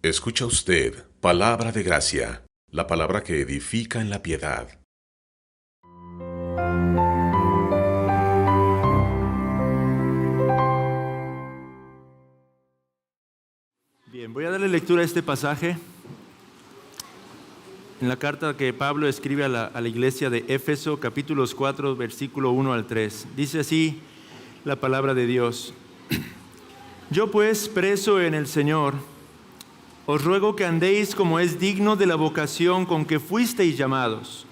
Escucha usted palabra de gracia, la palabra que edifica en la piedad. Bien, voy a darle lectura a este pasaje en la carta que Pablo escribe a la iglesia de Éfeso, capítulos 4, versículo 1 al 3. Dice así la palabra de Dios. Yo pues, preso en el Señor, os ruego que andéis como es digno de la vocación con que fuisteis llamados,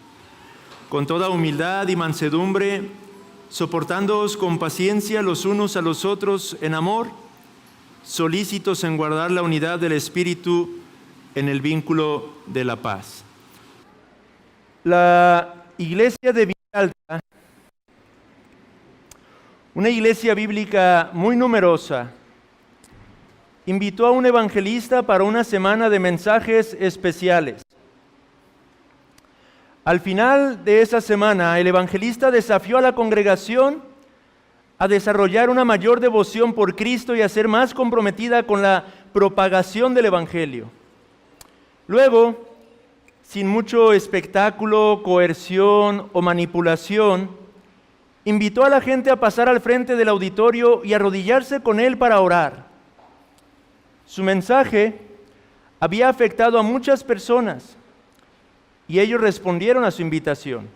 con toda humildad y mansedumbre, soportándoos con paciencia los unos a los otros en amor, solícitos en guardar la unidad del Espíritu en el vínculo de la paz. La iglesia de Villalta, una iglesia bíblica muy numerosa, invitó a un evangelista para una semana de mensajes especiales. Al final de esa semana, el evangelista desafió a la congregación a desarrollar una mayor devoción por Cristo y a ser más comprometida con la propagación del evangelio. Luego, sin mucho espectáculo, coerción o manipulación, invitó a la gente a pasar al frente del auditorio y arrodillarse con él para orar. Su mensaje había afectado a muchas personas y ellos respondieron a su invitación.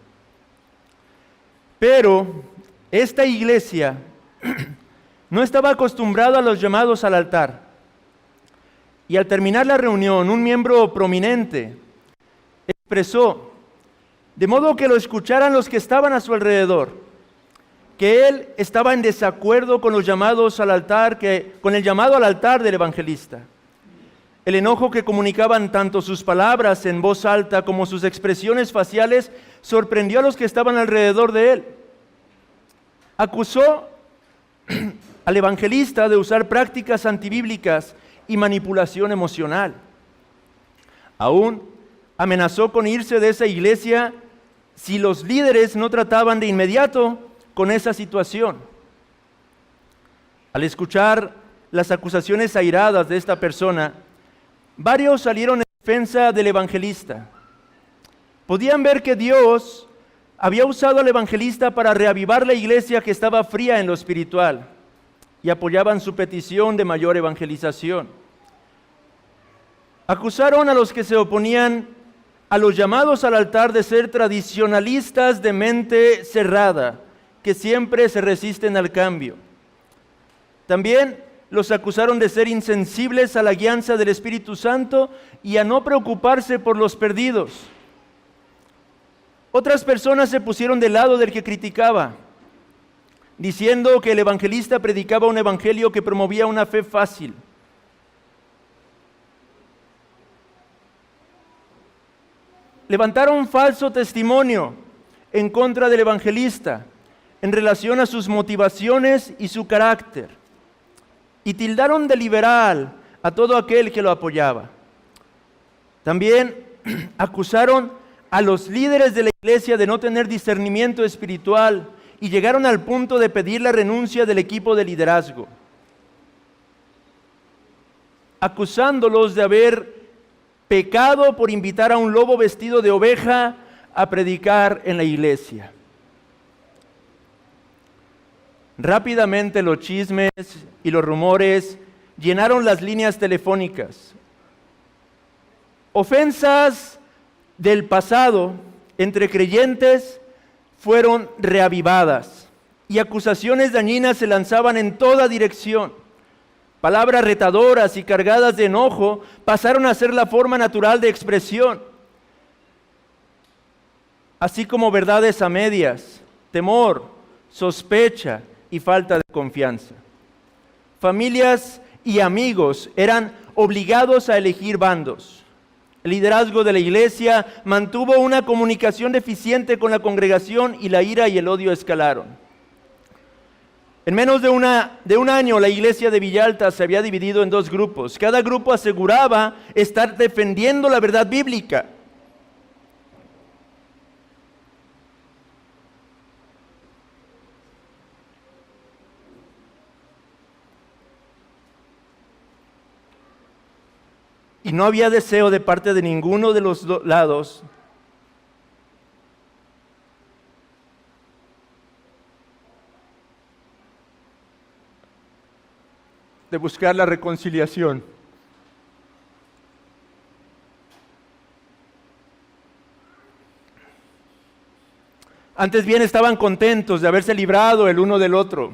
Pero esta iglesia no estaba acostumbrada a los llamados al altar. Y al terminar la reunión, un miembro prominente expresó, de modo que lo escucharan los que estaban a su alrededor, que él estaba en desacuerdo con los llamados al altar, con el llamado al altar del evangelista. El enojo que comunicaban tanto sus palabras en voz alta como sus expresiones faciales sorprendió a los que estaban alrededor de él. Acusó al evangelista de usar prácticas antibíblicas y manipulación emocional. Aún amenazó con irse de esa iglesia si los líderes no trataban de inmediato con esa situación. Al escuchar las acusaciones airadas de esta persona, varios salieron en defensa del evangelista. Podían ver que Dios había usado al evangelista para reavivar la iglesia que estaba fría en lo espiritual y apoyaban su petición de mayor evangelización. Acusaron a los que se oponían a los llamados al altar de ser tradicionalistas de mente cerrada, que siempre se resisten al cambio. También los acusaron de ser insensibles a la guianza del Espíritu Santo y a no preocuparse por los perdidos. Otras personas se pusieron del lado del que criticaba, diciendo que el evangelista predicaba un evangelio que promovía una fe fácil. Levantaron falso testimonio en contra del evangelista en relación a sus motivaciones y su carácter, y tildaron de liberal a todo aquel que lo apoyaba. También acusaron a los líderes de la iglesia de no tener discernimiento espiritual y llegaron al punto de pedir la renuncia del equipo de liderazgo, acusándolos de haber pecado por invitar a un lobo vestido de oveja a predicar en la iglesia. Rápidamente los chismes y los rumores llenaron las líneas telefónicas. Ofensas del pasado entre creyentes fueron reavivadas y acusaciones dañinas se lanzaban en toda dirección. Palabras retadoras y cargadas de enojo pasaron a ser la forma natural de expresión, así como verdades a medias, temor, sospecha y falta de confianza. Familias y amigos eran obligados a elegir bandos. El liderazgo de la iglesia mantuvo una comunicación deficiente con la congregación y la ira y el odio escalaron. En menos de un año, la iglesia de Villalta se había dividido en dos grupos. Cada grupo aseguraba estar defendiendo la verdad bíblica. y no había deseo de parte de ninguno de los lados de buscar la reconciliación. Antes bien estaban contentos de haberse librado el uno del otro.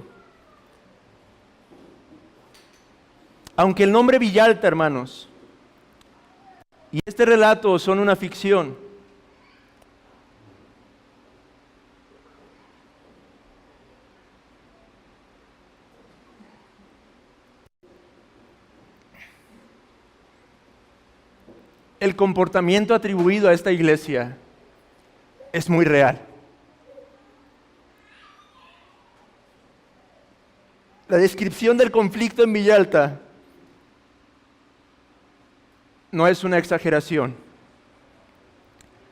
Aunque el nombre Villalta, hermanos, y este relato son una ficción, el comportamiento atribuido a esta iglesia es muy real. La descripción del conflicto en Villalta no es una exageración.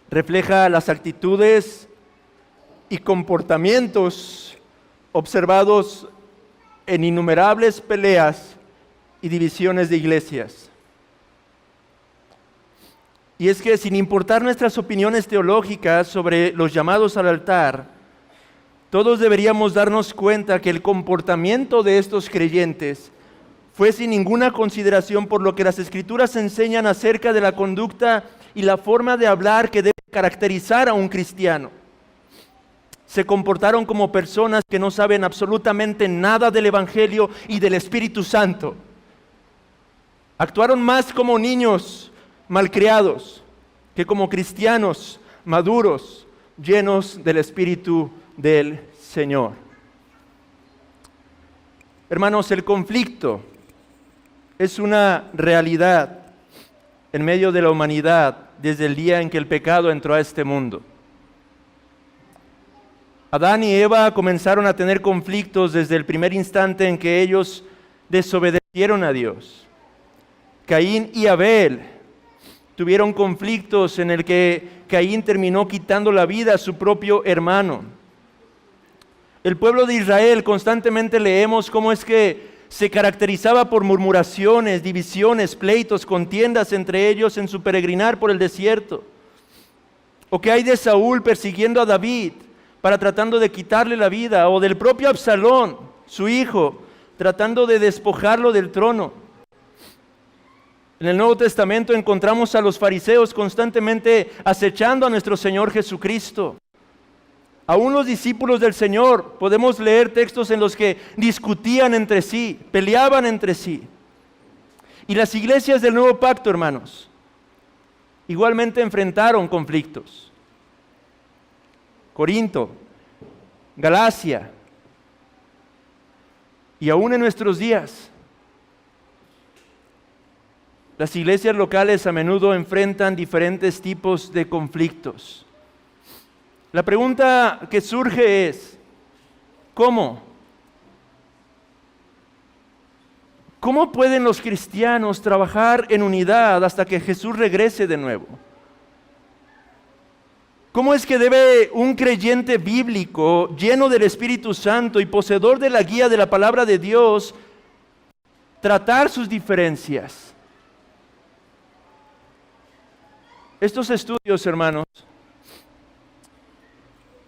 Refleja las actitudes y comportamientos observados en innumerables peleas y divisiones de iglesias. Y es que sin importar nuestras opiniones teológicas sobre los llamados al altar, todos deberíamos darnos cuenta que el comportamiento de estos creyentes fue sin ninguna consideración por lo que las Escrituras enseñan acerca de la conducta y la forma de hablar que debe caracterizar a un cristiano. Se comportaron como personas que no saben absolutamente nada del Evangelio y del Espíritu Santo. Actuaron más como niños malcriados que como cristianos maduros, llenos del Espíritu del Señor. Hermanos, el conflicto es una realidad en medio de la humanidad desde el día en que el pecado entró a este mundo. Adán y Eva comenzaron a tener conflictos desde el primer instante en que ellos desobedecieron a Dios. Caín y Abel tuvieron conflictos en el que Caín terminó quitando la vida a su propio hermano. El pueblo de Israel constantemente leemos cómo es que se caracterizaba por murmuraciones, divisiones, pleitos, contiendas entre ellos en su peregrinar por el desierto. O que hay de Saúl persiguiendo a David para tratando de quitarle la vida, o del propio Absalón, su hijo, tratando de despojarlo del trono. En el Nuevo Testamento encontramos a los fariseos constantemente acechando a nuestro Señor Jesucristo. Aún los discípulos del Señor, podemos leer textos en los que discutían entre sí, peleaban entre sí. Y las iglesias del Nuevo Pacto, hermanos, igualmente enfrentaron conflictos. Corinto, Galacia, y aún en nuestros días, las iglesias locales a menudo enfrentan diferentes tipos de conflictos. La pregunta que surge es, ¿cómo? ¿Cómo pueden los cristianos trabajar en unidad hasta que Jesús regrese de nuevo? ¿Cómo es que debe un creyente bíblico, lleno del Espíritu Santo y poseedor de la guía de la palabra de Dios, tratar sus diferencias? Estos estudios, hermanos,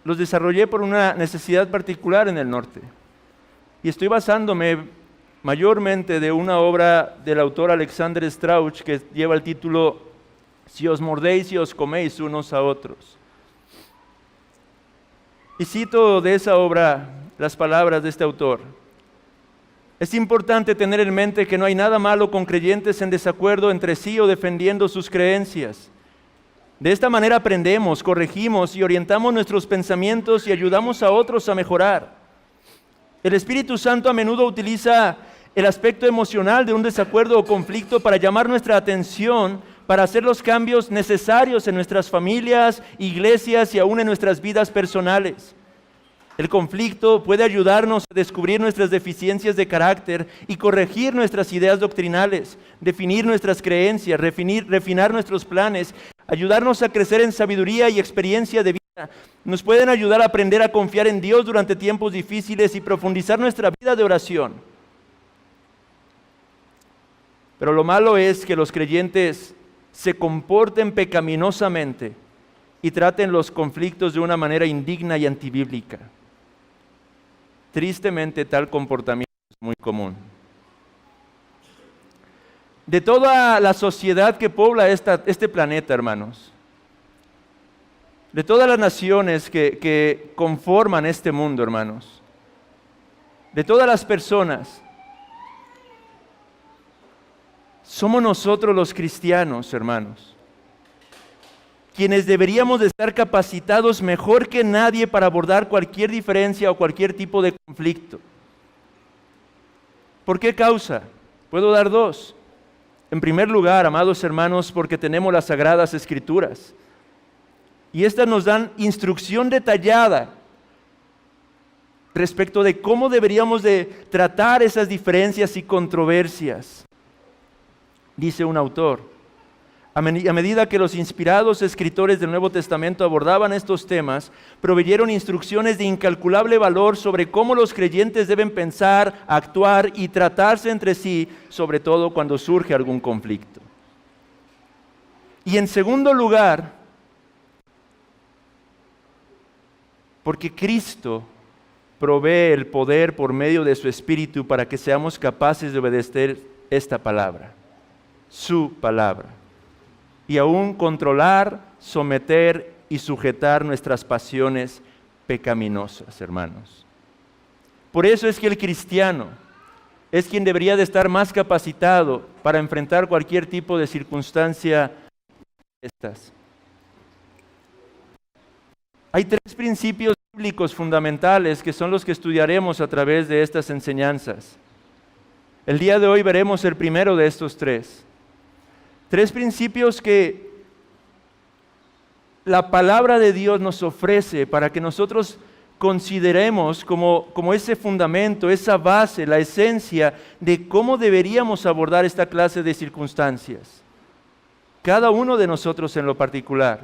los desarrollé por una necesidad particular en el norte. Y estoy basándome mayormente de una obra del autor Alexander Strauch que lleva el título Si os mordéis y os coméis unos a otros. Y cito de esa obra las palabras de este autor. Es importante tener en mente que no hay nada malo con creyentes en desacuerdo entre sí o defendiendo sus creencias. De esta manera aprendemos, corregimos y orientamos nuestros pensamientos y ayudamos a otros a mejorar. El Espíritu Santo a menudo utiliza el aspecto emocional de un desacuerdo o conflicto para llamar nuestra atención, para hacer los cambios necesarios en nuestras familias, iglesias y aún en nuestras vidas personales. El conflicto puede ayudarnos a descubrir nuestras deficiencias de carácter y corregir nuestras ideas doctrinales, definir nuestras creencias, refinar nuestros planes, ayudarnos a crecer en sabiduría y experiencia de vida. Nos pueden ayudar a aprender a confiar en Dios durante tiempos difíciles y profundizar nuestra vida de oración. Pero lo malo es que los creyentes se comporten pecaminosamente y traten los conflictos de una manera indigna y antibíblica. Tristemente, tal comportamiento es muy común. De toda la sociedad que pobla este planeta, hermanos, de todas las naciones que conforman este mundo, hermanos, de todas las personas, somos nosotros los cristianos, hermanos, quienes deberíamos de estar capacitados mejor que nadie para abordar cualquier diferencia o cualquier tipo de conflicto. ¿Por qué causa? Puedo dar dos. En primer lugar, amados hermanos, porque tenemos las Sagradas Escrituras. Y estas nos dan instrucción detallada respecto de cómo deberíamos de tratar esas diferencias y controversias. Dice un autor, a medida que los inspirados escritores del Nuevo Testamento abordaban estos temas, proveyeron instrucciones de incalculable valor sobre cómo los creyentes deben pensar, actuar y tratarse entre sí, sobre todo cuando surge algún conflicto. Y en segundo lugar, porque Cristo provee el poder por medio de su Espíritu para que seamos capaces de obedecer esta palabra, su palabra, y aún controlar, someter y sujetar nuestras pasiones pecaminosas, hermanos. Por eso es que el cristiano es quien debería de estar más capacitado para enfrentar cualquier tipo de circunstancia de estas. Hay tres principios bíblicos fundamentales que son los que estudiaremos a través de estas enseñanzas. El día de hoy veremos el primero de estos tres. Tres principios que la palabra de Dios nos ofrece para que nosotros consideremos como ese fundamento, esa base, la esencia de cómo deberíamos abordar esta clase de circunstancias. Cada uno de nosotros en lo particular.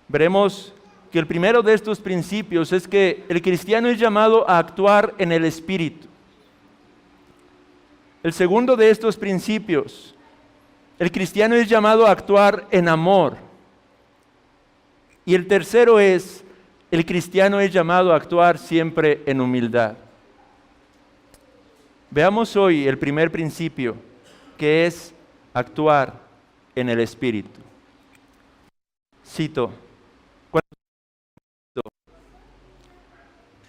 Veremos que el primero de estos principios es que el cristiano es llamado a actuar en el Espíritu. El segundo de estos principios, el cristiano es llamado a actuar en amor. Y el tercero es, el cristiano es llamado a actuar siempre en humildad. Veamos hoy el primer principio, que es actuar en el Espíritu. Cito,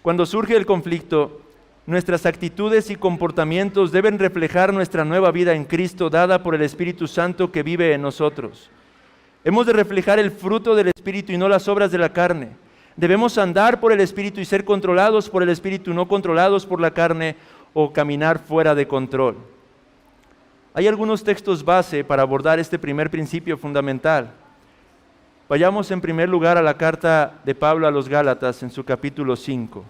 cuando surge el conflicto, nuestras actitudes y comportamientos deben reflejar nuestra nueva vida en Cristo dada por el Espíritu Santo que vive en nosotros. Hemos de reflejar el fruto del Espíritu y no las obras de la carne. Debemos andar por el Espíritu y ser controlados por el Espíritu, no controlados por la carne o caminar fuera de control. Hay algunos textos base para abordar este primer principio fundamental. Vayamos en primer lugar a la carta de Pablo a los Gálatas en su capítulo 5.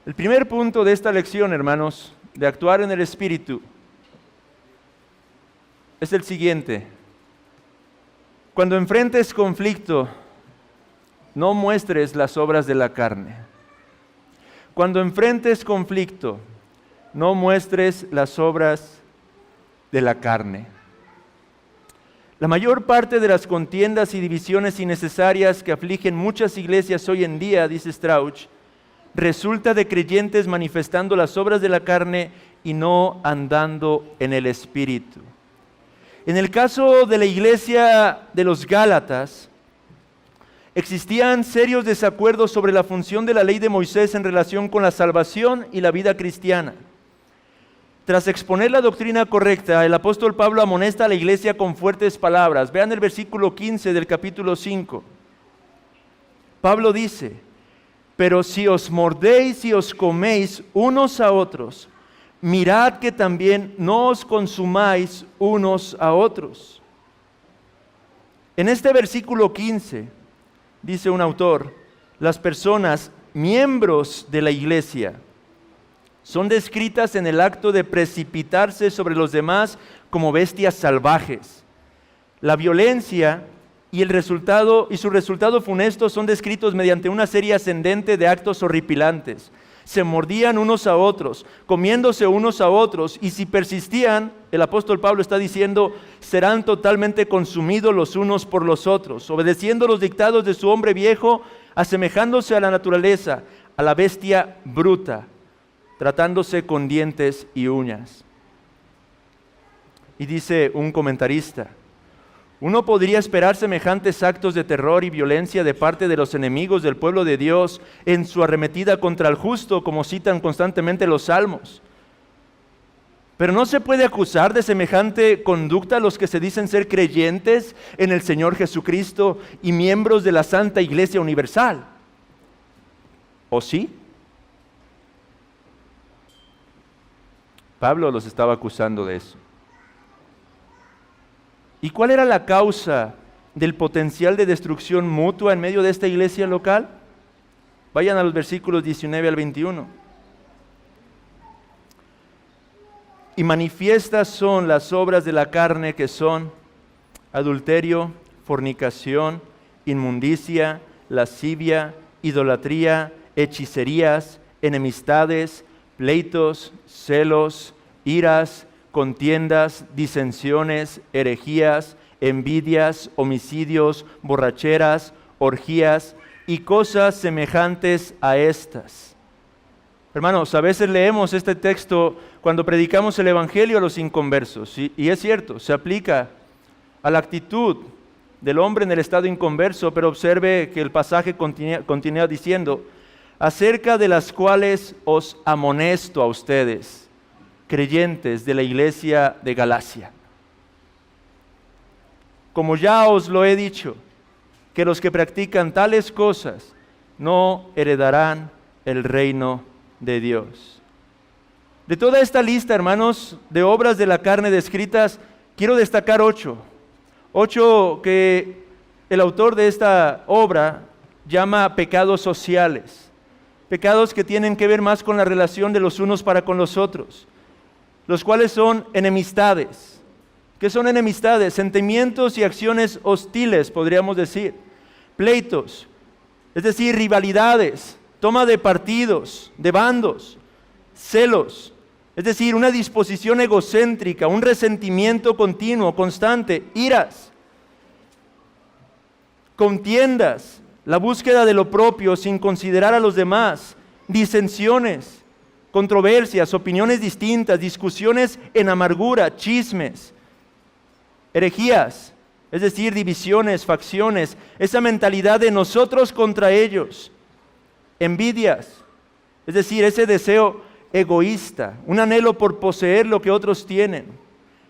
El primer punto de esta lección, hermanos, de actuar en el Espíritu, es el siguiente. Cuando enfrentes conflicto, no muestres las obras de la carne. Cuando enfrentes conflicto, no muestres las obras de la carne. La mayor parte de las contiendas y divisiones innecesarias que afligen muchas iglesias hoy en día, dice Strauch, resulta de creyentes manifestando las obras de la carne y no andando en el Espíritu. En el caso de la iglesia de los Gálatas, existían serios desacuerdos sobre la función de la ley de Moisés en relación con la salvación y la vida cristiana. Tras exponer la doctrina correcta, el apóstol Pablo amonesta a la iglesia con fuertes palabras. Vean el versículo 15 del capítulo 5. Pablo dice, pero si os mordéis y os coméis unos a otros, mirad que también no os consumáis unos a otros. En este versículo 15, dice un autor, las personas, miembros de la iglesia, son descritas en el acto de precipitarse sobre los demás como bestias salvajes. La violencia y su resultado funesto son descritos mediante una serie ascendente de actos horripilantes. Se mordían unos a otros, comiéndose unos a otros, y si persistían, el apóstol Pablo está diciendo, serán totalmente consumidos los unos por los otros, obedeciendo los dictados de su hombre viejo, asemejándose a la naturaleza, a la bestia bruta, tratándose con dientes y uñas. Y dice un comentarista, uno podría esperar semejantes actos de terror y violencia de parte de los enemigos del pueblo de Dios en su arremetida contra el justo, como citan constantemente los salmos. Pero no se puede acusar de semejante conducta a los que se dicen ser creyentes en el Señor Jesucristo y miembros de la Santa Iglesia Universal. ¿O sí? Pablo los estaba acusando de eso. ¿Y cuál era la causa del potencial de destrucción mutua en medio de esta iglesia local? Vayan a los versículos 19 al 21. Y manifiestas son las obras de la carne, que son adulterio, fornicación, inmundicia, lascivia, idolatría, hechicerías, enemistades, pleitos, celos, iras, contiendas, disensiones, herejías, envidias, homicidios, borracheras, orgías y cosas semejantes a estas. Hermanos, a veces leemos este texto cuando predicamos el Evangelio a los inconversos, y es cierto, se aplica a la actitud del hombre en el estado inconverso, pero observe que el pasaje continúa diciendo, acerca de las cuales os amonesto a ustedes, creyentes de la iglesia de Galacia. Como ya os lo he dicho, que los que practican tales cosas no heredarán el reino de Dios. De toda esta lista, hermanos, de obras de la carne descritas, quiero destacar 8 que el autor de esta obra llama pecados sociales, pecados que tienen que ver más con la relación de los unos para con los otros, los cuales son enemistades. ¿Qué son enemistades? Sentimientos y acciones hostiles, podríamos decir. Pleitos, es decir, rivalidades, toma de partidos, de bandos, celos, es decir, una disposición egocéntrica, un resentimiento continuo, constante, iras, contiendas, la búsqueda de lo propio sin considerar a los demás, disensiones, controversias, opiniones distintas, discusiones en amargura, chismes, herejías, es decir, divisiones, facciones, esa mentalidad de nosotros contra ellos, envidias, es decir, ese deseo egoísta, un anhelo por poseer lo que otros tienen,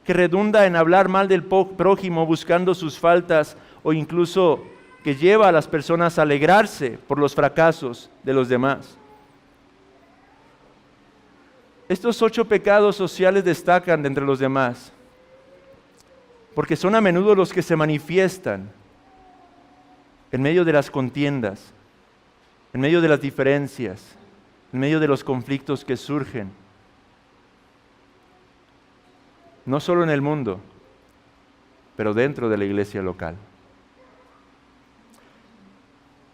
que redunda en hablar mal del prójimo buscando sus faltas o incluso que lleva a las personas a alegrarse por los fracasos de los demás. Estos 8 pecados sociales destacan de entre los demás, porque son a menudo los que se manifiestan en medio de las contiendas, en medio de las diferencias, en medio de los conflictos que surgen, no solo en el mundo, pero dentro de la iglesia local.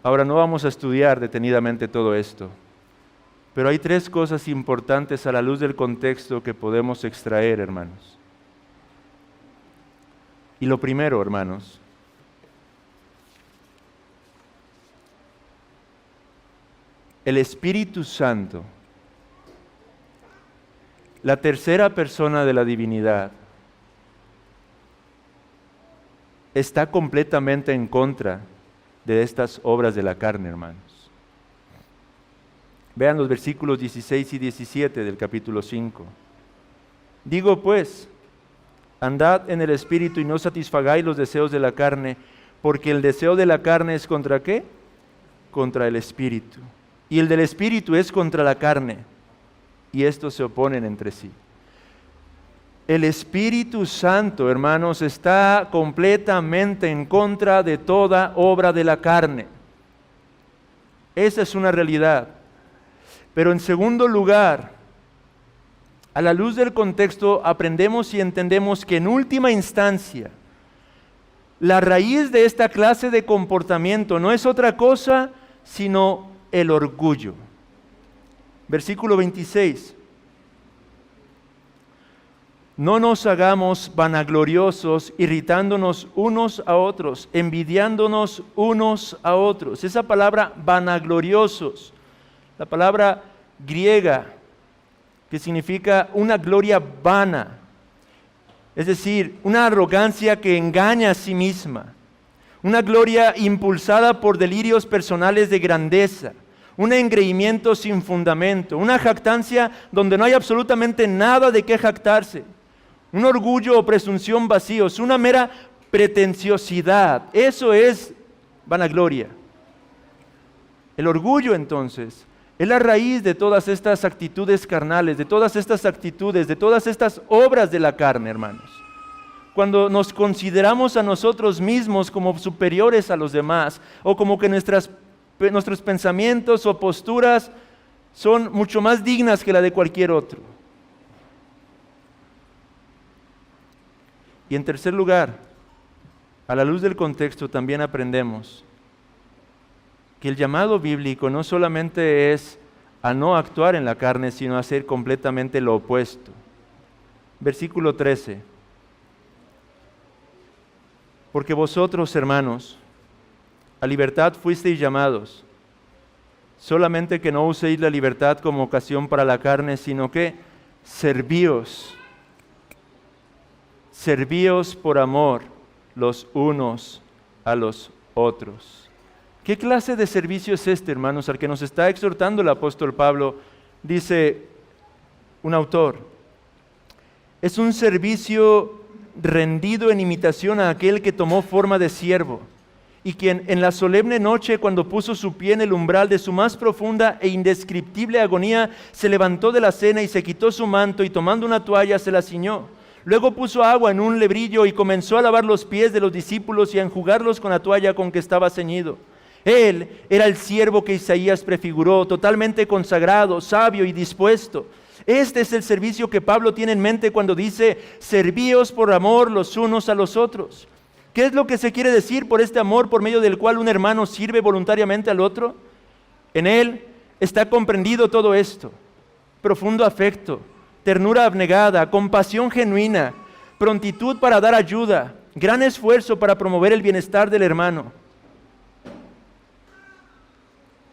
Ahora no vamos a estudiar detenidamente todo esto, pero hay 3 cosas importantes a la luz del contexto que podemos extraer, hermanos. Y lo primero, hermanos, el Espíritu Santo, la tercera persona de la divinidad, está completamente en contra de estas obras de la carne, hermanos. Vean los versículos 16 y 17 del capítulo 5. Digo pues, andad en el Espíritu y no satisfagáis los deseos de la carne, porque el deseo de la carne es ¿contra qué? Contra el Espíritu. Y el del Espíritu es contra la carne, y estos se oponen entre sí. El Espíritu Santo, hermanos, está completamente en contra de toda obra de la carne. Esa es una realidad. Pero en segundo lugar, a la luz del contexto, aprendemos y entendemos que en última instancia, La raíz de esta clase de comportamiento no es otra cosa sino el orgullo. Versículo 26. No nos hagamos vanagloriosos, irritándonos unos a otros, envidiándonos unos a otros. Esa palabra vanagloriosos, la palabra griega que significa una gloria vana, es decir, una arrogancia que engaña a sí misma, una gloria impulsada por delirios personales de grandeza, un engreimiento sin fundamento, una jactancia donde no hay absolutamente nada de qué jactarse, un orgullo o presunción vacíos, una mera pretenciosidad. Eso es vanagloria. El orgullo, entonces, es la raíz de todas estas actitudes carnales, de todas estas actitudes, de todas estas obras de la carne, hermanos. Cuando nos consideramos a nosotros mismos como superiores a los demás, o como que nuestros pensamientos o posturas son mucho más dignas que la de cualquier otro. Y en tercer lugar, a la luz del contexto también aprendemos que el llamado bíblico no solamente es a no actuar en la carne, sino a hacer completamente lo opuesto. Versículo 13. Porque vosotros, hermanos, a libertad fuisteis llamados, solamente que no uséis la libertad como ocasión para la carne, sino que servíos por amor los unos a los otros. ¿Qué clase de servicio es este, hermanos, al que nos está exhortando el apóstol Pablo? Dice un autor, es un servicio rendido en imitación a aquel que tomó forma de siervo y quien en la solemne noche, cuando puso su pie en el umbral de su más profunda e indescriptible agonía, se levantó de la cena y se quitó su manto y tomando una toalla se la ciñó. Luego puso agua en un lebrillo y comenzó a lavar los pies de los discípulos y a enjugarlos con la toalla con que estaba ceñido. Él era el siervo que Isaías prefiguró, totalmente consagrado, sabio y dispuesto. Este es el servicio que Pablo tiene en mente cuando dice, servíos por amor los unos a los otros. ¿Qué es lo que se quiere decir por este amor por medio del cual un hermano sirve voluntariamente al otro? En él está comprendido todo esto: profundo afecto, ternura abnegada, compasión genuina, prontitud para dar ayuda, gran esfuerzo para promover el bienestar del hermano.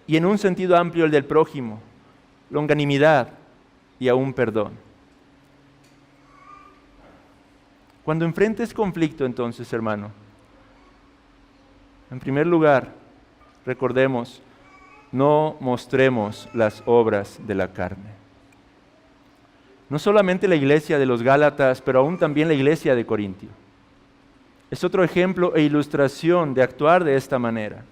Y en un sentido amplio el del prójimo, longanimidad y aún perdón. Cuando enfrentes conflicto, entonces, hermano, en primer lugar, recordemos, no mostremos las obras de la carne. No solamente la iglesia de los Gálatas, pero aún también la iglesia de Corintio. Es otro ejemplo e ilustración de actuar de esta manera.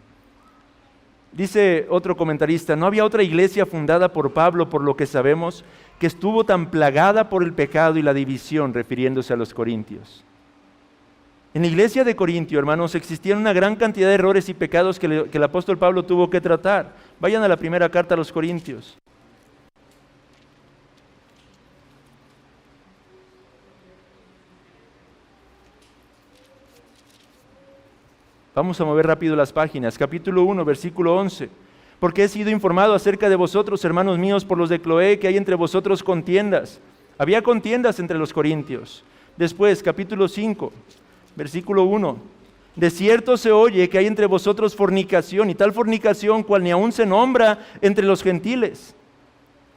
Dice otro comentarista, no había otra iglesia fundada por Pablo, por lo que sabemos, que estuvo tan plagada por el pecado y la división, refiriéndose a los corintios. En la iglesia de Corintio, hermanos, existían una gran cantidad de errores y pecados que el apóstol Pablo tuvo que tratar. Vayan a la primera carta a los Corintios. Vamos a mover rápido las páginas. Capítulo 1, versículo 11. Porque he sido informado acerca de vosotros, hermanos míos, por los de Cloé, que hay entre vosotros contiendas. Había contiendas entre los corintios. Después, capítulo 5, versículo 1. De cierto se oye que hay entre vosotros fornicación, y tal fornicación cual ni aún se nombra entre los gentiles.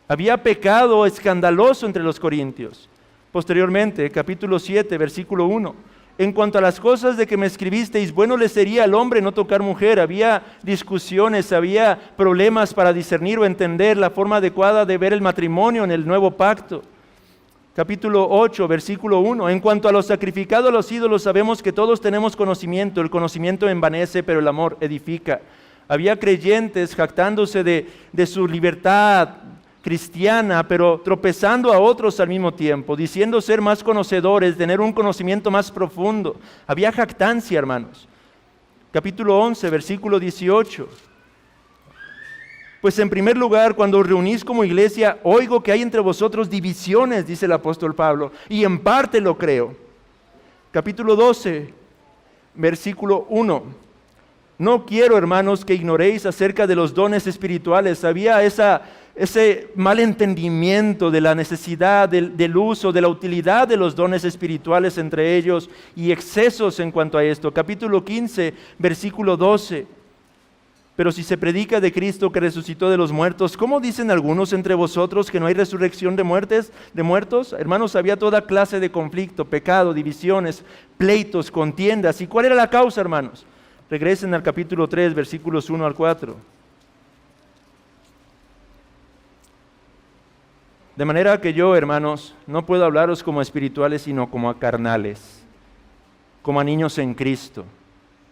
Había pecado escandaloso entre los corintios. Posteriormente, capítulo 7, versículo 1. En cuanto a las cosas de que me escribisteis, bueno le sería al hombre no tocar mujer. Había discusiones, había problemas para discernir o entender la forma adecuada de ver el matrimonio en el nuevo pacto. Capítulo 8, versículo 1. En cuanto a lo sacrificado a los ídolos, sabemos que todos tenemos conocimiento. El conocimiento envanece, pero el amor edifica. Había creyentes jactándose de su libertad cristiana, pero tropezando a otros al mismo tiempo, diciendo ser más conocedores, tener un conocimiento más profundo. Había jactancia, hermanos. Capítulo 11, versículo 18. Pues en primer lugar, cuando os reunís como iglesia, oigo que hay entre vosotros divisiones, dice el apóstol Pablo, y en parte lo creo. Capítulo 12. versículo 1. No quiero, hermanos, que ignoréis acerca de los dones espirituales. Había ese mal entendimiento de la necesidad, del uso, de la utilidad de los dones espirituales entre ellos y excesos en cuanto a esto. Capítulo 15, versículo 12. Pero si se predica de Cristo que resucitó de los muertos, ¿cómo dicen algunos entre vosotros que no hay resurrección de muertos? Hermanos, había toda clase de conflicto, pecado, divisiones, pleitos, contiendas. ¿Y cuál era la causa, hermanos? Regresen al capítulo 3, versículos 1 al 4. De manera que yo, hermanos, no puedo hablaros como a espirituales, sino como a carnales, como a niños en Cristo.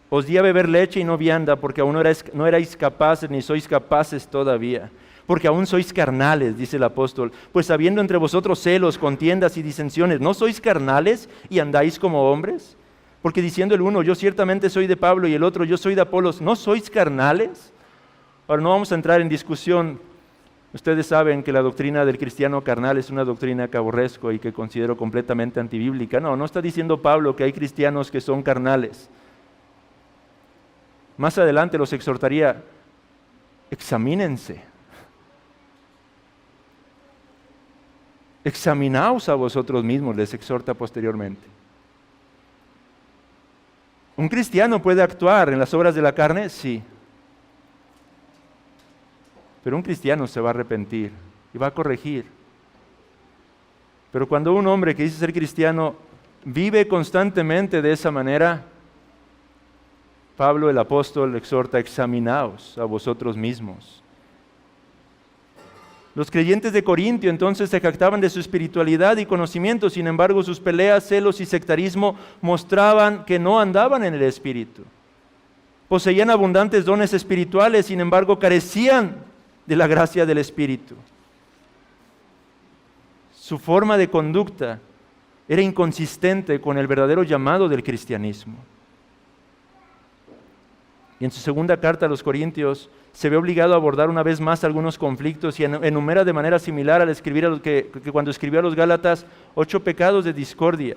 Os di a beber leche y no vianda, porque aún no erais capaces, ni sois capaces todavía. Porque aún sois carnales, dice el apóstol. Pues habiendo entre vosotros celos, contiendas y disensiones, ¿no sois carnales y andáis como hombres? Porque diciendo el uno, yo ciertamente soy de Pablo, y el otro, yo soy de Apolos, ¿no sois carnales? Ahora no vamos a entrar en discusión. Ustedes saben que la doctrina del cristiano carnal es una doctrina que aborrezco y que considero completamente antibíblica. No está diciendo Pablo que hay cristianos que son carnales. Más adelante los exhortaría, examínense. Examinaos a vosotros mismos, les exhorta posteriormente. ¿Un cristiano puede actuar en las obras de la carne? Sí. Pero un cristiano se va a arrepentir y va a corregir. Pero cuando un hombre que dice ser cristiano vive constantemente de esa manera, Pablo el apóstol exhorta, examinaos a vosotros mismos. Los creyentes de Corintio entonces se jactaban de su espiritualidad y conocimiento, sin embargo sus peleas, celos y sectarismo mostraban que no andaban en el Espíritu. Poseían abundantes dones espirituales, sin embargo carecían de la gracia del Espíritu. Su forma de conducta era inconsistente con el verdadero llamado del cristianismo. Y en su segunda carta a los Corintios se ve obligado a abordar una vez más algunos conflictos y enumera de manera similar al escribir que cuando escribió a los Gálatas 8 pecados de discordia.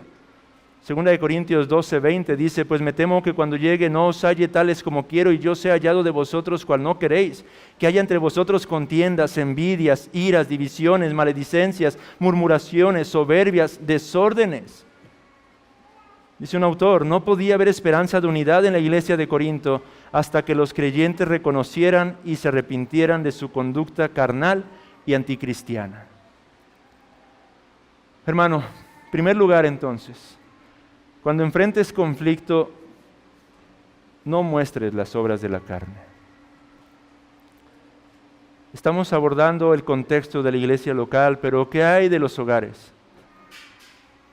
Segunda de Corintios 12:20 dice, pues me temo que cuando llegue no os halle tales como quiero, y yo sea hallado de vosotros cual no queréis, que haya entre vosotros contiendas, envidias, iras, divisiones, maledicencias, murmuraciones, soberbias, desórdenes. Dice un autor, no podía haber esperanza de unidad en la iglesia de Corinto hasta que los creyentes reconocieran y se arrepintieran de su conducta carnal y anticristiana. Hermano, en primer lugar entonces, cuando enfrentes conflicto, no muestres las obras de la carne. Estamos abordando el contexto de la iglesia local, pero ¿qué hay de los hogares?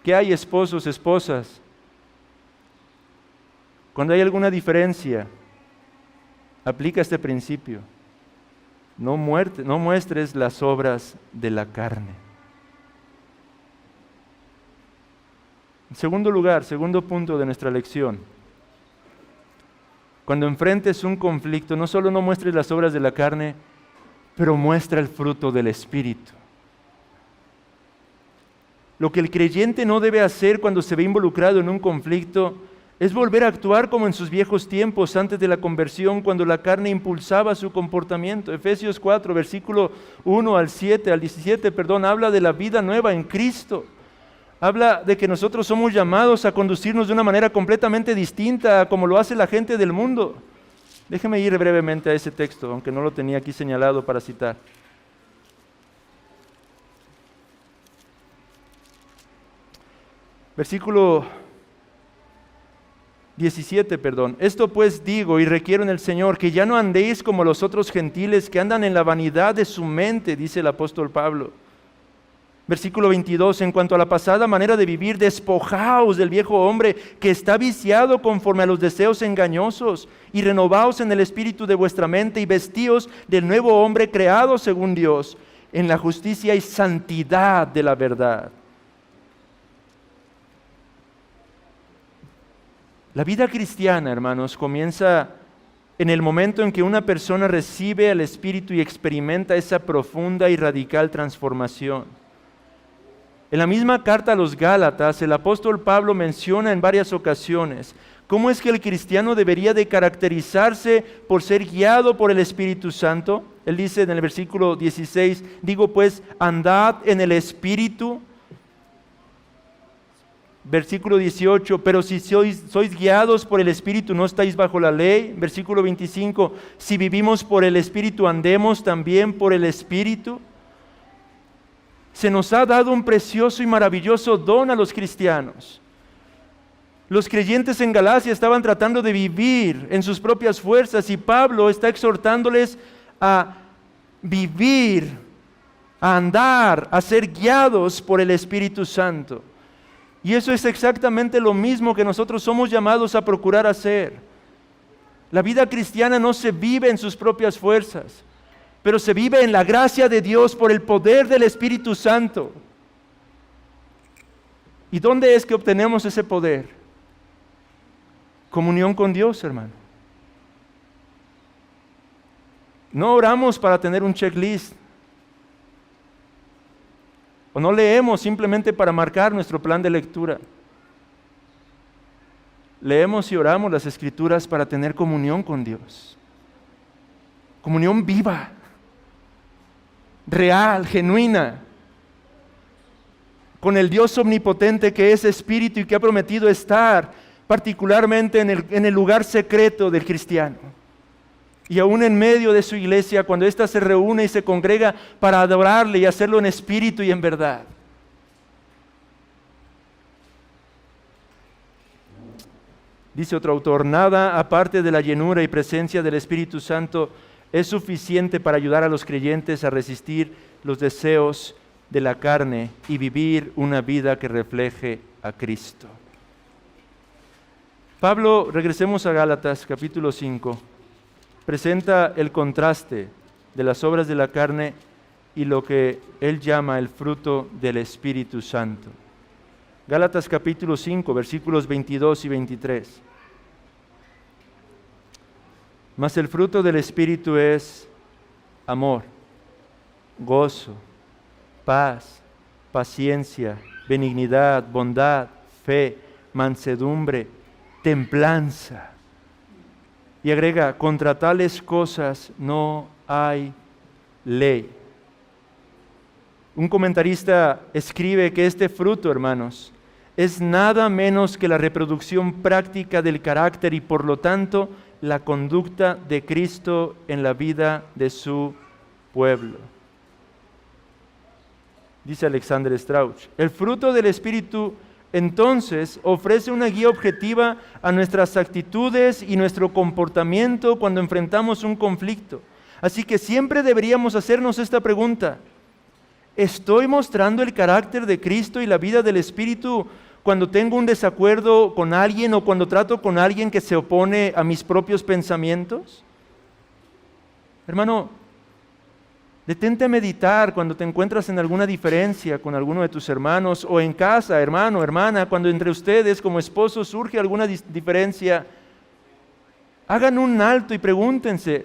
¿Qué hay esposos, esposas? Cuando hay alguna diferencia, aplica este principio. No muestres las obras de la carne. En segundo lugar, segundo punto de nuestra lección. Cuando enfrentes un conflicto, no solo no muestres las obras de la carne, pero muestra el fruto del Espíritu. Lo que el creyente no debe hacer cuando se ve involucrado en un conflicto es volver a actuar como en sus viejos tiempos antes de la conversión, cuando la carne impulsaba su comportamiento. Efesios 4, versículo 1 al 17, habla de la vida nueva en Cristo. Habla de que nosotros somos llamados a conducirnos de una manera completamente distinta a como lo hace la gente del mundo. Déjeme ir brevemente a ese texto, aunque no lo tenía aquí señalado para citar. Versículo 17, Esto pues digo y requiero en el Señor, que ya no andéis como los otros gentiles que andan en la vanidad de su mente, dice el apóstol Pablo. Versículo 22, en cuanto a la pasada manera de vivir, despojaos del viejo hombre que está viciado conforme a los deseos engañosos, y renovaos en el espíritu de vuestra mente, y vestíos del nuevo hombre creado según Dios, en la justicia y santidad de la verdad. La vida cristiana, hermanos, comienza en el momento en que una persona recibe al Espíritu y experimenta esa profunda y radical transformación. En la misma carta a los Gálatas, el apóstol Pablo menciona en varias ocasiones cómo es que el cristiano debería de caracterizarse por ser guiado por el Espíritu Santo. Él dice en el versículo 16, digo pues, andad en el Espíritu. Versículo 18, pero si sois guiados por el Espíritu, no estáis bajo la ley. Versículo 25, si vivimos por el Espíritu, andemos también por el Espíritu. Se nos ha dado un precioso y maravilloso don a los cristianos. Los creyentes en Galacia estaban tratando de vivir en sus propias fuerzas y Pablo está exhortándoles a vivir, a andar, a ser guiados por el Espíritu Santo. Y eso es exactamente lo mismo que nosotros somos llamados a procurar hacer. La vida cristiana no se vive en sus propias fuerzas, pero se vive en la gracia de Dios por el poder del Espíritu Santo. ¿Y dónde es que obtenemos ese poder? Comunión con Dios, hermano. No oramos para tener un checklist. O no leemos simplemente para marcar nuestro plan de lectura. Leemos y oramos las Escrituras para tener comunión con Dios. Comunión viva, real, genuina, con el Dios omnipotente que es Espíritu y que ha prometido estar particularmente en el lugar secreto del cristiano. Y aún en medio de su iglesia, cuando ésta se reúne y se congrega para adorarle y hacerlo en espíritu y en verdad. Dice otro autor, nada aparte de la llenura y presencia del Espíritu Santo es suficiente para ayudar a los creyentes a resistir los deseos de la carne y vivir una vida que refleje a Cristo. Pablo, regresemos a Gálatas capítulo 5. Presenta el contraste de las obras de la carne y lo que él llama el fruto del Espíritu Santo. Gálatas capítulo 5, versículos 22 y 23. Mas el fruto del Espíritu es amor, gozo, paz, paciencia, benignidad, bondad, fe, mansedumbre, templanza. Y agrega, contra tales cosas no hay ley. Un comentarista escribe que este fruto, hermanos, es nada menos que la reproducción práctica del carácter y por lo tanto la conducta de Cristo en la vida de su pueblo. Dice Alexander Strauch, el fruto del Espíritu entonces ofrece una guía objetiva a nuestras actitudes y nuestro comportamiento cuando enfrentamos un conflicto. Así que siempre deberíamos hacernos esta pregunta: ¿estoy mostrando el carácter de Cristo y la vida del Espíritu cuando tengo un desacuerdo con alguien o cuando trato con alguien que se opone a mis propios pensamientos? Hermano, detente a meditar cuando te encuentras en alguna diferencia con alguno de tus hermanos o en casa, hermano, hermana, cuando entre ustedes como esposos surge alguna diferencia. Hagan un alto y pregúntense,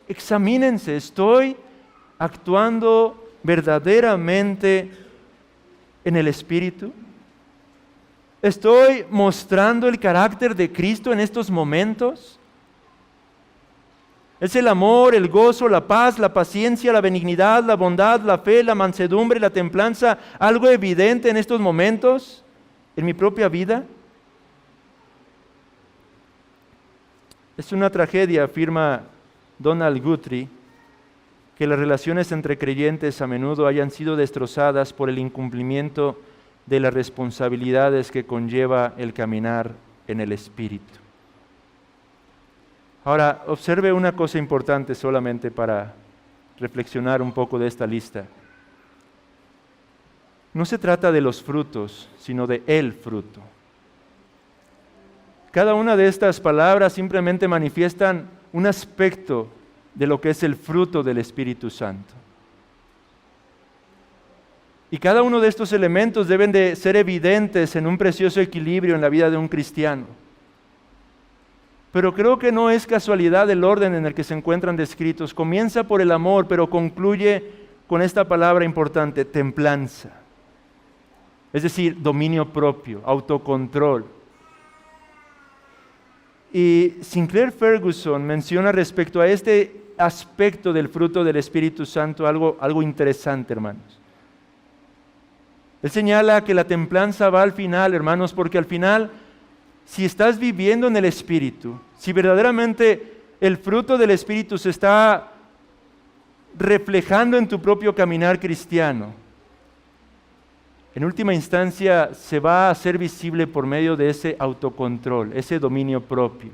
examínense, ¿estoy actuando verdaderamente en el Espíritu? ¿Estoy mostrando el carácter de Cristo en estos momentos? ¿Es el amor, el gozo, la paz, la paciencia, la benignidad, la bondad, la fe, la mansedumbre, la templanza algo evidente en estos momentos en mi propia vida? Es una tragedia, afirma Donald Guthrie, que las relaciones entre creyentes a menudo hayan sido destrozadas por el incumplimiento de las responsabilidades que conlleva el caminar en el Espíritu. Ahora, observe una cosa importante solamente para reflexionar un poco de esta lista. No se trata de los frutos, sino de el fruto. Cada una de estas palabras simplemente manifiestan un aspecto de lo que es el fruto del Espíritu Santo. Y cada uno de estos elementos deben de ser evidentes en un precioso equilibrio en la vida de un cristiano. Pero creo que no es casualidad el orden en el que se encuentran descritos. Comienza por el amor, pero concluye con esta palabra importante, templanza. es decir, dominio propio, autocontrol. Y Sinclair Ferguson menciona respecto a este aspecto del fruto del Espíritu Santo algo interesante, hermanos. Él señala que la templanza va al final, hermanos, porque al final, si estás viviendo en el Espíritu, si verdaderamente el fruto del Espíritu se está reflejando en tu propio caminar cristiano, en última instancia se va a hacer visible por medio de ese autocontrol, ese dominio propio,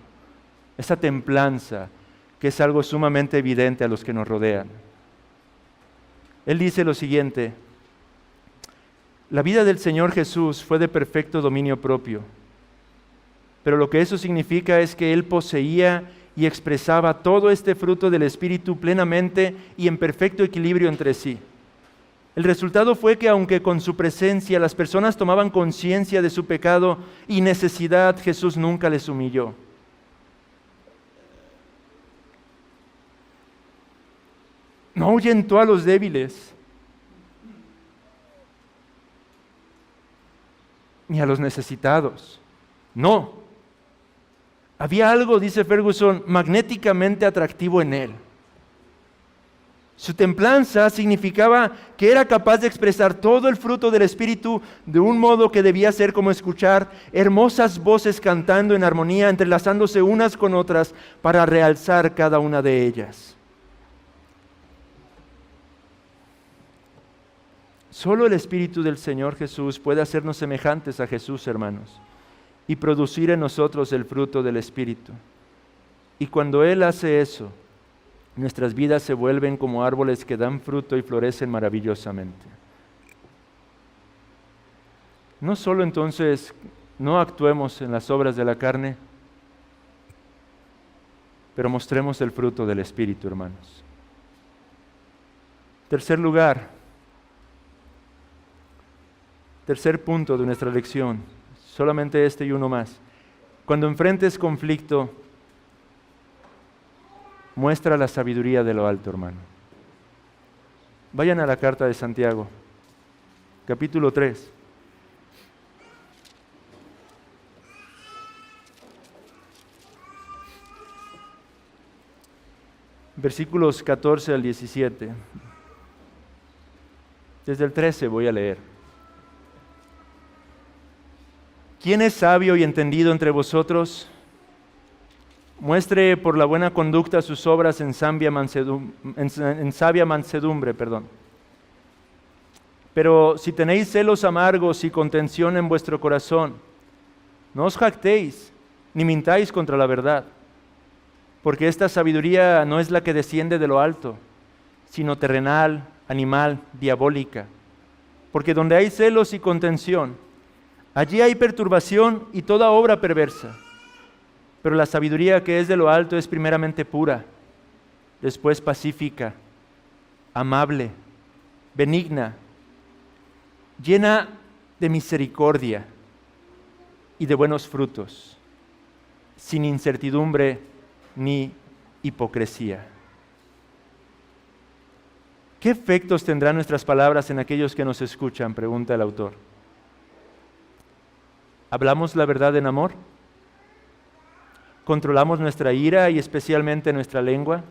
esa templanza, que es algo sumamente evidente a los que nos rodean. Él dice lo siguiente: la vida del Señor Jesús fue de perfecto dominio propio, pero lo que eso significa es que Él poseía y expresaba todo este fruto del Espíritu plenamente y en perfecto equilibrio entre sí. El resultado fue que aunque con su presencia las personas tomaban conciencia de su pecado y necesidad, Jesús nunca les humilló. No ahuyentó a los débiles, ni a los necesitados. No. Había algo, dice Ferguson, magnéticamente atractivo en él. Su templanza significaba que era capaz de expresar todo el fruto del Espíritu de un modo que debía ser como escuchar hermosas voces cantando en armonía, entrelazándose unas con otras para realzar cada una de ellas. Solo el Espíritu del Señor Jesús puede hacernos semejantes a Jesús, hermanos, y producir en nosotros el fruto del Espíritu. Y cuando Él hace eso, nuestras vidas se vuelven como árboles que dan fruto y florecen maravillosamente. No solo entonces no actuemos en las obras de la carne, pero mostremos el fruto del Espíritu, hermanos. Tercer punto de nuestra lección, solamente este y uno más. Cuando enfrentes conflicto, muestra la sabiduría de lo alto, hermano. Vayan a la carta de Santiago, capítulo 3. Versículos 14 al 17. Desde el 13 voy a leer. ¿Quién es sabio y entendido entre vosotros? Muestre por la buena conducta sus obras en sabia mansedumbre. Pero si tenéis celos amargos y contención en vuestro corazón, no os jactéis, ni mintáis contra la verdad, porque esta sabiduría no es la que desciende de lo alto, sino terrenal, animal, diabólica. Porque donde hay celos y contención, allí hay perturbación y toda obra perversa. Pero la sabiduría que es de lo alto es primeramente pura, después pacífica, amable, benigna, llena de misericordia y de buenos frutos, sin incertidumbre ni hipocresía. ¿Qué efectos tendrán nuestras palabras en aquellos que nos escuchan?, pregunta el autor. ¿Hablamos la verdad en amor? ¿Controlamos nuestra ira y especialmente nuestra lengua?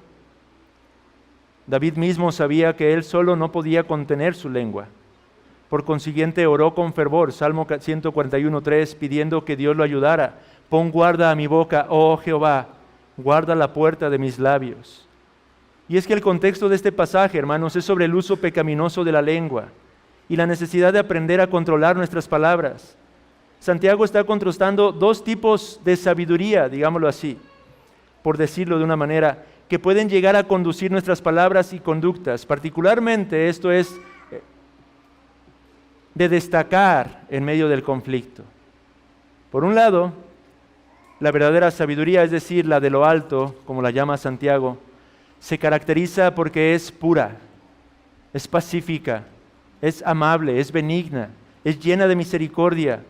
David mismo sabía que él solo no podía contener su lengua. Por consiguiente oró con fervor, Salmo 141:3, pidiendo que Dios lo ayudara. Pon guarda a mi boca, oh Jehová, guarda la puerta de mis labios. Y es que el contexto de este pasaje, hermanos, es sobre el uso pecaminoso de la lengua y la necesidad de aprender a controlar nuestras palabras. Santiago está contrastando dos tipos de sabiduría, digámoslo así, por decirlo de una manera, que pueden llegar a conducir nuestras palabras y conductas. Particularmente esto es de destacar en medio del conflicto. Por un lado, la verdadera sabiduría, es decir, la de lo alto, como la llama Santiago, se caracteriza porque es pura, es pacífica, es amable, es benigna, es llena de misericordia,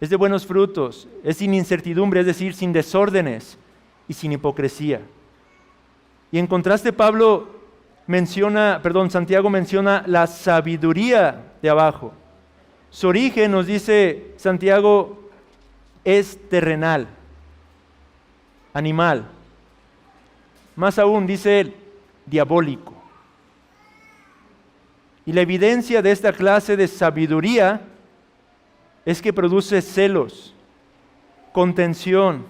es de buenos frutos, es sin incertidumbre, es decir, sin desórdenes y sin hipocresía. Y en contraste, Santiago menciona la sabiduría de abajo, Su origen, nos dice Santiago, es terrenal, animal. Más aún, dice él, diabólico. Y la evidencia de esta clase de sabiduría es que produce celos, contención,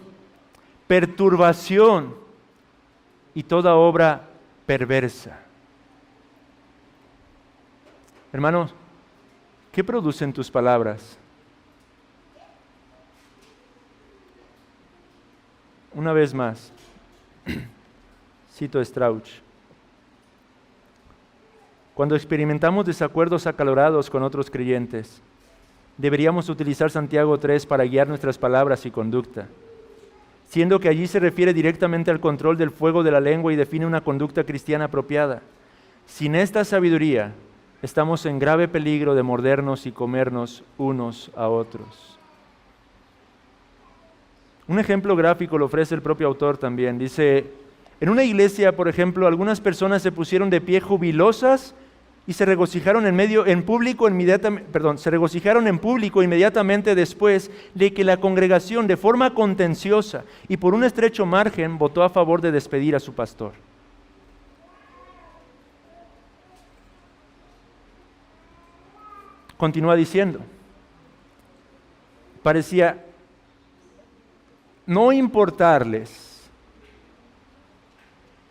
perturbación y toda obra perversa. Hermanos, ¿qué producen tus palabras? Una vez más, cito a Strauch. Cuando experimentamos desacuerdos acalorados con otros creyentes, deberíamos utilizar Santiago 3 para guiar nuestras palabras y conducta, siendo que allí se refiere directamente al control del fuego de la lengua y define una conducta cristiana apropiada. Sin esta sabiduría, estamos en grave peligro de mordernos y comernos unos a otros. Un ejemplo gráfico lo ofrece el propio autor también. Dice, en una iglesia, por ejemplo, algunas personas se pusieron de pie jubilosas y se regocijaron en público inmediatamente después de que la congregación, de forma contenciosa y por un estrecho margen, votó a favor de despedir a su pastor. Continúa diciendo, parecía no importarles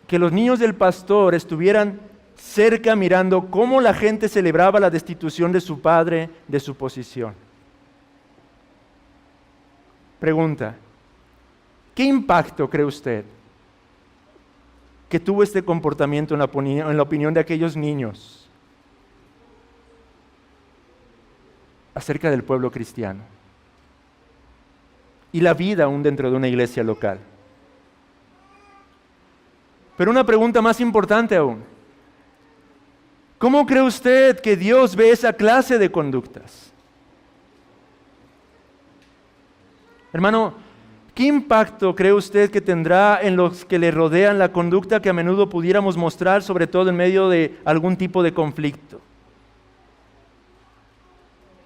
que los niños del pastor estuvieran cerca mirando cómo la gente celebraba la destitución de su padre de su posición. Pregunta, ¿qué impacto cree usted que tuvo este comportamiento en la opinión de aquellos niños acerca del pueblo cristiano y la vida aún dentro de una iglesia local? Pero una pregunta más importante aún, ¿cómo cree usted que Dios ve esa clase de conductas? Hermano, ¿qué impacto cree usted que tendrá en los que le rodean la conducta que a menudo pudiéramos mostrar, sobre todo en medio de algún tipo de conflicto?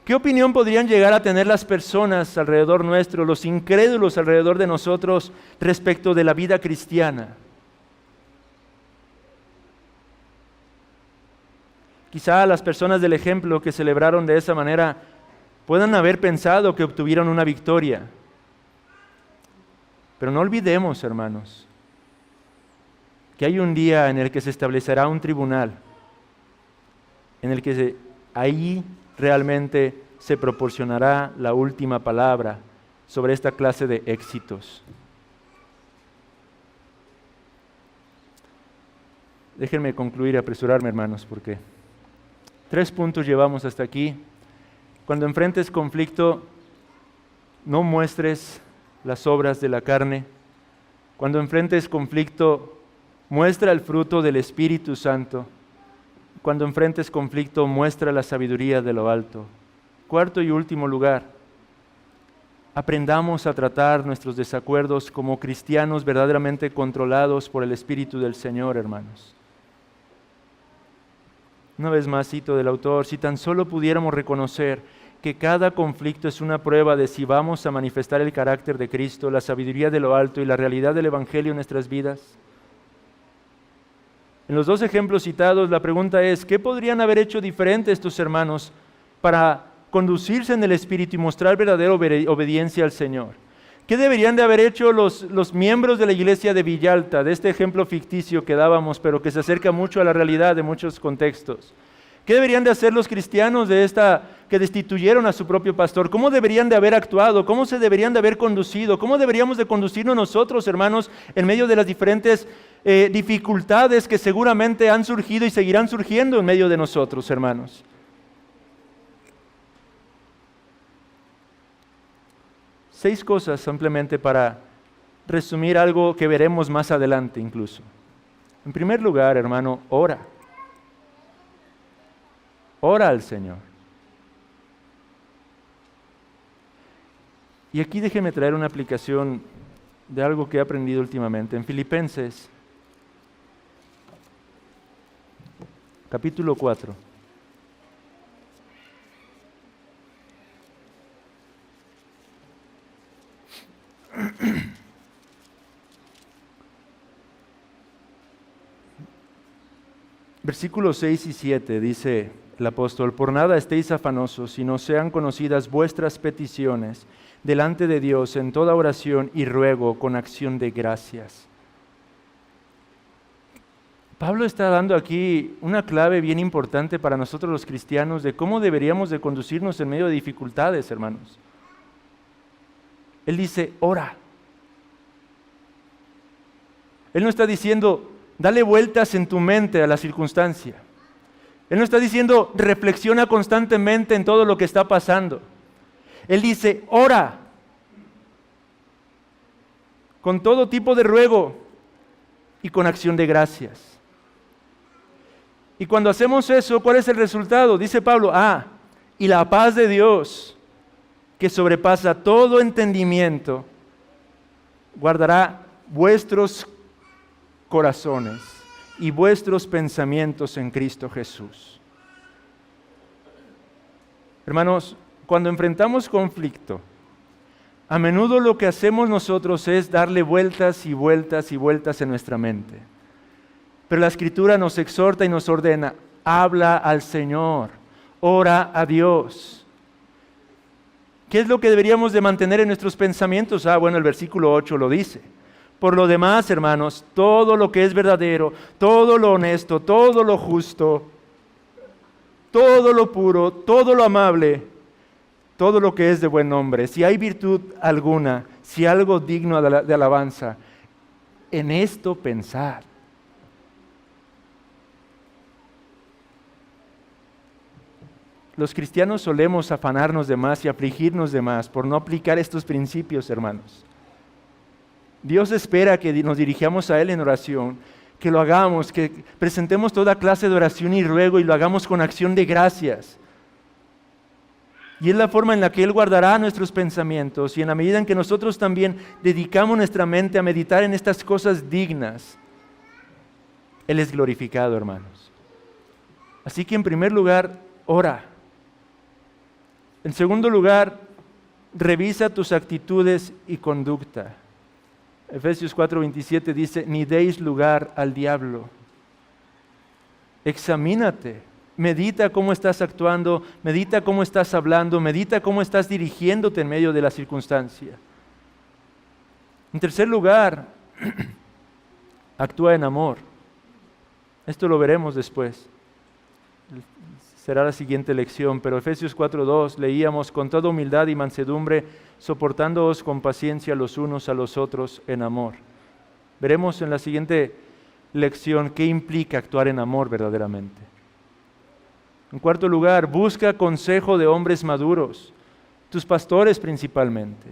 ¿Qué opinión podrían llegar a tener las personas alrededor nuestro, los incrédulos alrededor de nosotros, respecto de la vida cristiana? Quizá las personas del ejemplo que celebraron de esa manera puedan haber pensado que obtuvieron una victoria. Pero no olvidemos, hermanos, que hay un día en el que se establecerá un tribunal, en el que ahí realmente se proporcionará la última palabra sobre esta clase de éxitos. Déjenme concluir y apresurarme, hermanos, porque 3 puntos llevamos hasta aquí. Cuando enfrentes conflicto, no muestres las obras de la carne. Cuando enfrentes conflicto, muestra el fruto del Espíritu Santo. Cuando enfrentes conflicto, muestra la sabiduría de lo alto. 4 y último lugar, aprendamos a tratar nuestros desacuerdos como cristianos verdaderamente controlados por el Espíritu del Señor, hermanos. Una vez más cito del autor, si tan solo pudiéramos reconocer que cada conflicto es una prueba de si vamos a manifestar el carácter de Cristo, la sabiduría de lo alto y la realidad del Evangelio en nuestras vidas. En los 2 ejemplos citados, la pregunta es, ¿qué podrían haber hecho diferente estos hermanos para conducirse en el Espíritu y mostrar verdadera obediencia al Señor? ¿Qué deberían de haber hecho los miembros de la iglesia de Villalta, de este ejemplo ficticio que dábamos, pero que se acerca mucho a la realidad de muchos contextos? ¿Qué deberían de hacer los cristianos que destituyeron a su propio pastor? ¿Cómo deberían de haber actuado? ¿Cómo se deberían de haber conducido? ¿Cómo deberíamos de conducirnos nosotros, hermanos, en medio de las diferentes dificultades que seguramente han surgido y seguirán surgiendo en medio de nosotros, hermanos? Seis cosas simplemente para resumir algo que veremos más adelante incluso. En primer lugar, hermano, ora. Ora al Señor. Y aquí déjeme traer una aplicación de algo que he aprendido últimamente. En Filipenses, capítulo 4. Versículos 6 y 7 dice el apóstol: por nada estéis afanosos, sino sean conocidas vuestras peticiones delante de Dios en toda oración y ruego con acción de gracias. Pablo está dando aquí una clave bien importante para nosotros los cristianos de cómo deberíamos de conducirnos en medio de dificultades, hermanos. Él dice, ora. Él no está diciendo, dale vueltas en tu mente a la circunstancia. Él no está diciendo, reflexiona constantemente en todo lo que está pasando. Él dice, ora. Con todo tipo de ruego y con acción de gracias. Y cuando hacemos eso, ¿cuál es el resultado? Dice Pablo, y la paz de Dios, que sobrepasa todo entendimiento, guardará vuestros corazones y vuestros pensamientos en Cristo Jesús. Hermanos, cuando enfrentamos conflicto, a menudo lo que hacemos nosotros es darle vueltas y vueltas y vueltas en nuestra mente. Pero la Escritura nos exhorta y nos ordena, habla al Señor, ora a Dios. ¿Qué es lo que deberíamos de mantener en nuestros pensamientos? Bueno, el versículo 8 lo dice. Por lo demás, hermanos, todo lo que es verdadero, todo lo honesto, todo lo justo, todo lo puro, todo lo amable, todo lo que es de buen nombre, si hay virtud alguna, si algo digno de alabanza, en esto pensad. Los cristianos solemos afanarnos de más y afligirnos de más por no aplicar estos principios, hermanos. Dios espera que nos dirijamos a Él en oración, que lo hagamos, que presentemos toda clase de oración y ruego y lo hagamos con acción de gracias. Y es la forma en la que Él guardará nuestros pensamientos y en la medida en que nosotros también dedicamos nuestra mente a meditar en estas cosas dignas, Él es glorificado, hermanos. Así que en primer lugar, ora. En segundo lugar, revisa tus actitudes y conducta. Efesios 4:27 dice, ni deis lugar al diablo. Examínate, medita cómo estás actuando, medita cómo estás hablando, medita cómo estás dirigiéndote en medio de la circunstancia. En tercer lugar, actúa en amor. Esto lo veremos después. Será la siguiente lección, pero Efesios 4:2 leíamos, con toda humildad y mansedumbre, soportándoos con paciencia los unos a los otros en amor. Veremos en la siguiente lección qué implica actuar en amor verdaderamente. En cuarto lugar, busca consejo de hombres maduros, tus pastores principalmente.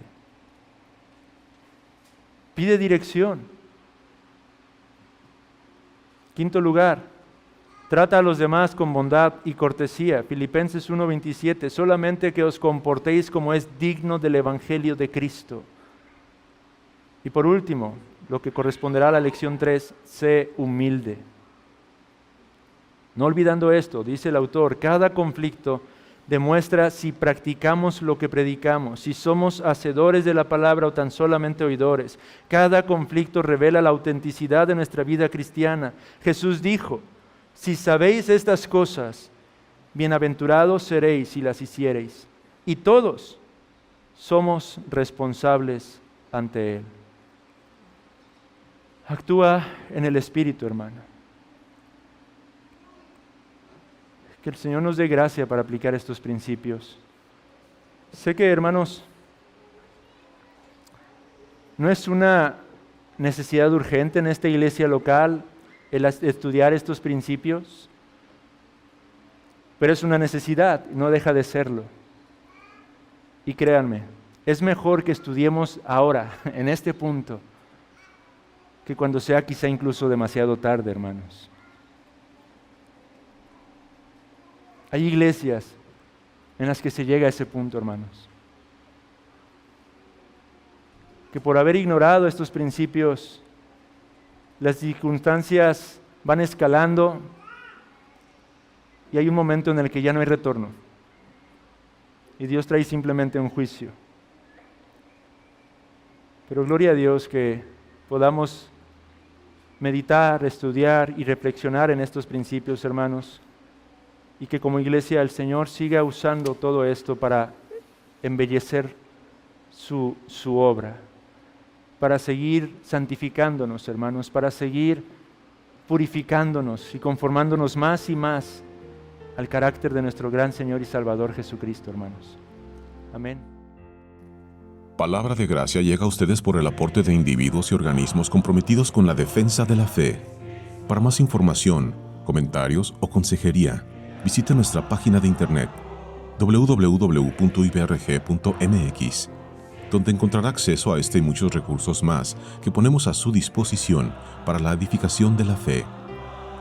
Pide dirección. Quinto lugar, trata a los demás con bondad y cortesía. Filipenses 1:27, solamente que os comportéis como es digno del Evangelio de Cristo. Y por último, lo que corresponderá a la lección 3, sé humilde. No olvidando esto, dice el autor, cada conflicto demuestra si practicamos lo que predicamos, si somos hacedores de la palabra o tan solamente oidores. Cada conflicto revela la autenticidad de nuestra vida cristiana. Jesús dijo, si sabéis estas cosas, bienaventurados seréis si las hiciereis. Y todos somos responsables ante Él. Actúa en el Espíritu, hermano. Que el Señor nos dé gracia para aplicar estos principios. Sé que, hermanos, no es una necesidad urgente en esta iglesia local el estudiar estos principios, pero es una necesidad y no deja de serlo. Y créanme, es mejor que estudiemos ahora, en este punto, que cuando sea quizá incluso demasiado tarde, hermanos. Hay iglesias en las que se llega a ese punto, hermanos, que por haber ignorado estos principios, las circunstancias van escalando y hay un momento en el que ya no hay retorno. Y Dios trae simplemente un juicio. Pero gloria a Dios que podamos meditar, estudiar y reflexionar en estos principios, hermanos, y que como iglesia el Señor siga usando todo esto para embellecer su obra, para seguir santificándonos, hermanos, para seguir purificándonos y conformándonos más y más al carácter de nuestro gran Señor y Salvador Jesucristo, hermanos. Amén. Palabra de Gracia llega a ustedes por el aporte de individuos y organismos comprometidos con la defensa de la fe. Para más información, comentarios o consejería, visite nuestra página de internet www.ibrg.mx, donde encontrará acceso a este y muchos recursos más que ponemos a su disposición para la edificación de la fe.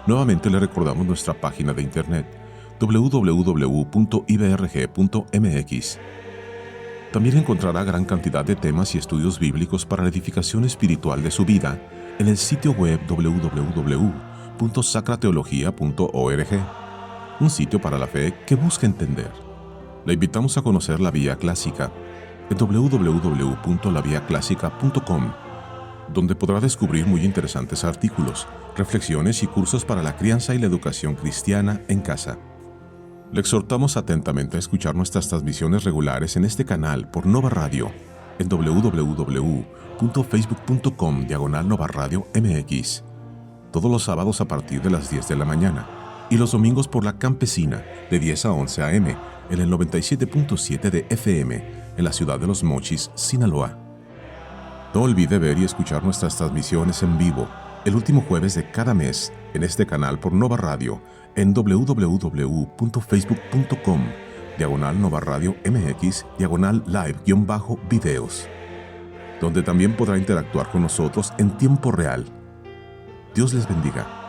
Nuevamente le recordamos nuestra página de internet www.ibrg.mx. También encontrará gran cantidad de temas y estudios bíblicos para la edificación espiritual de su vida en el sitio web www.sacrateología.org, un sitio para la fe que busca entender. Le invitamos a conocer la Vía Clásica en www.laviaclásica.com, donde podrá descubrir muy interesantes artículos, reflexiones y cursos para la crianza y la educación cristiana en casa. Le exhortamos atentamente a escuchar nuestras transmisiones regulares en este canal por Nova Radio en www.facebook.com/Nova Radio MX, todos los sábados a partir de las 10 de la mañana y los domingos por la Campesina de 10 a 11 a.m. en el 97.7 de FM en la ciudad de Los Mochis, Sinaloa. No olvide ver y escuchar nuestras transmisiones en vivo el último jueves de cada mes en este canal por Nova Radio en www.facebook.com/Nova Radio MX /live-videos, donde también podrá interactuar con nosotros en tiempo real. Dios les bendiga.